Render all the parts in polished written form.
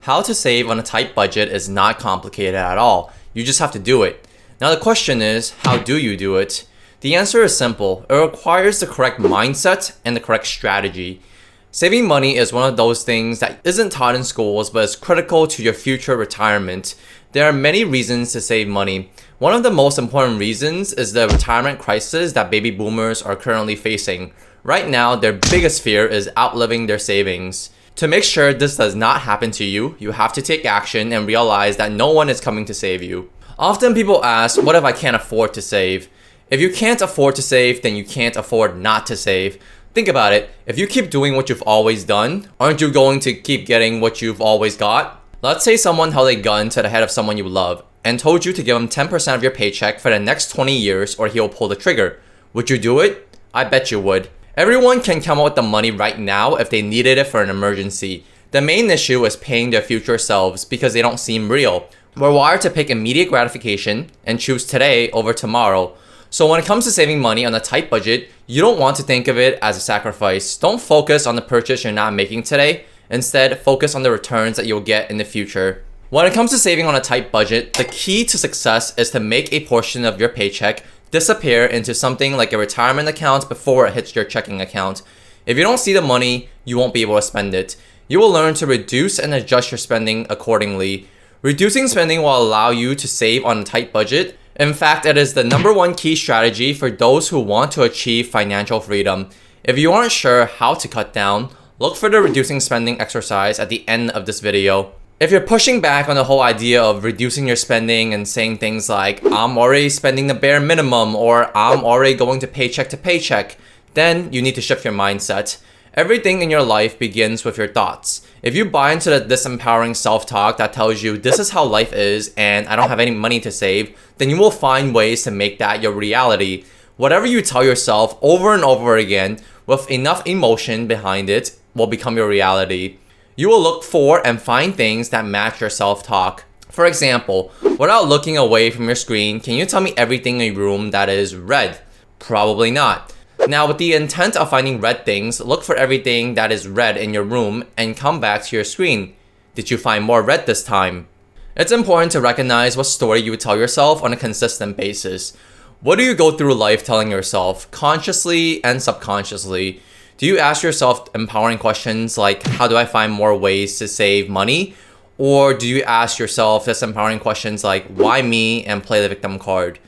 How to save on a tight budget is not complicated at all. You just have to do it. Now the question is, how do you do it? The answer is simple. It requires the correct mindset and the correct strategy. Saving money is one of those things that isn't taught in schools but is critical to your future retirement. There are many reasons to save money. One of the most important reasons is the retirement crisis that baby boomers are currently facing. Right now, their biggest fear is outliving their savings. To make sure this does not happen to you, you have to take action and realize that no one is coming to save you. Often people ask, what if I can't afford to save? If you can't afford to save, then you can't afford not to save. Think about it. If you keep doing what you've always done, aren't you going to keep getting what you've always got? Let's say someone held a gun to the head of someone you love and told you to give him 10% of your paycheck for the next 20 years or he'll pull the trigger. Would you do it? I bet you would. Everyone can come up with the money right now if they needed it for an emergency. The main issue is paying their future selves because they don't seem real. We're wired to pick immediate gratification and choose today over tomorrow. So when it comes to saving money on a tight budget, you don't want to think of it as a sacrifice. Don't focus on the purchase you're not making today. Instead, focus on the returns that you'll get in the future. When it comes to saving on a tight budget, the key to success is to make a portion of your paycheck disappear into something like a retirement account before it hits your checking account. If you don't see the money, you won't be able to spend it. You will learn to reduce and adjust your spending accordingly. Reducing spending will allow you to save on a tight budget. In fact, it is the number one key strategy for those who want to achieve financial freedom. If you aren't sure how to cut down, look for the reducing spending exercise at the end of this video. If you're pushing back on the whole idea of reducing your spending and saying things like, I'm already spending the bare minimum or I'm already going to paycheck, then you need to shift your mindset. Everything in your life begins with your thoughts. If you buy into the disempowering self-talk that tells you this is how life is and I don't have any money to save, then you will find ways to make that your reality. Whatever you tell yourself over and over again with enough emotion behind it will become your reality. You will look for and find things that match your self-talk. For example, without looking away from your screen, can you tell me everything in your room that is red? Probably not. Now, with the intent of finding red things, look for everything that is red in your room and come back to your screen. Did you find more red this time? It's important to recognize what story you would tell yourself on a consistent basis. What do you go through life telling yourself, consciously and subconsciously? Do you ask yourself empowering questions like, how do I find more ways to save money? Or do you ask yourself disempowering questions like, why me, and play the victim card?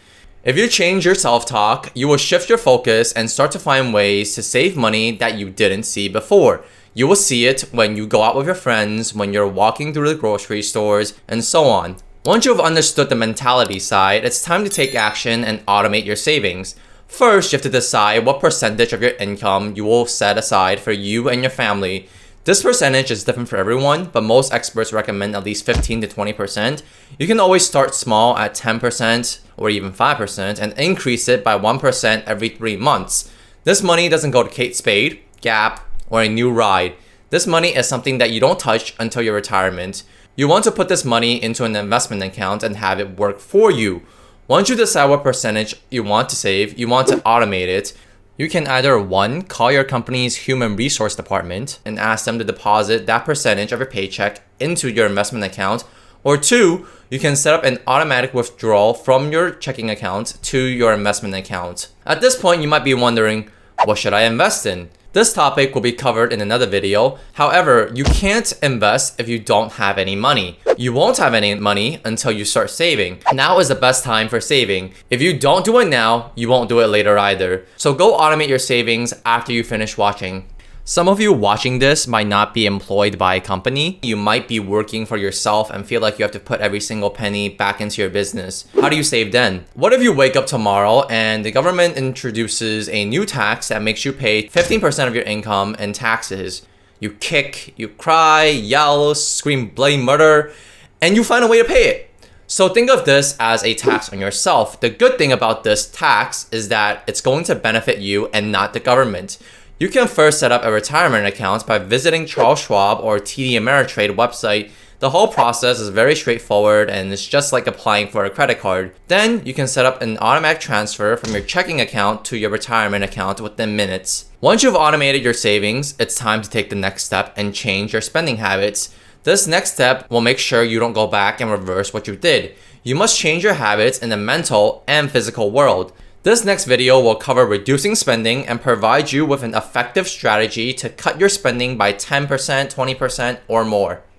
If you change your self-talk, you will shift your focus and start to find ways to save money that you didn't see before. You will see it when you go out with your friends, when you're walking through the grocery stores, and so on. Once you've understood the mentality side, it's time to take action and automate your savings. First, you have to decide what percentage of your income you will set aside for you and your family. This percentage is different for everyone, but most experts recommend at least 15 to 20%. You can always start small at 10% or even 5% and increase it by 1% every 3 months. This money doesn't go to Kate Spade, Gap, or a new ride. This money is something that you don't touch until your retirement. You want to put this money into an investment account and have it work for you. Once you decide what percentage you want to save, you want to automate it. You can either 1. Call your company's human resource department and ask them to deposit that percentage of your paycheck into your investment account, or 2. You can set up an automatic withdrawal from your checking account to your investment account. At this point, you might be wondering, what should I invest in? This topic will be covered in another video. However, you can't invest if you don't have any money. You won't have any money until you start saving. Now is the best time for saving. If you don't do it now, you won't do it later either. So go automate your savings after you finish watching. Some of you watching this might not be employed by a company. You might be working for yourself and feel like you have to put every single penny back into your business. How do you save then? What if you wake up tomorrow and the government introduces a new tax that makes you pay 15% of your income in taxes? You kick, you cry, yell, scream bloody murder, and you find a way to pay it. So think of this as a tax on yourself. The good thing about this tax is that it's going to benefit you and not the government. You can first set up a retirement account by visiting Charles Schwab or TD Ameritrade website. The whole process is very straightforward and it's just like applying for a credit card. Then you can set up an automatic transfer from your checking account to your retirement account within minutes. Once you've automated your savings, it's time to take the next step and change your spending habits. This next step will make sure you don't go back and reverse what you did. You must change your habits in the mental and physical world. This next video will cover reducing spending and provide you with an effective strategy to cut your spending by 10%, 20%, or more.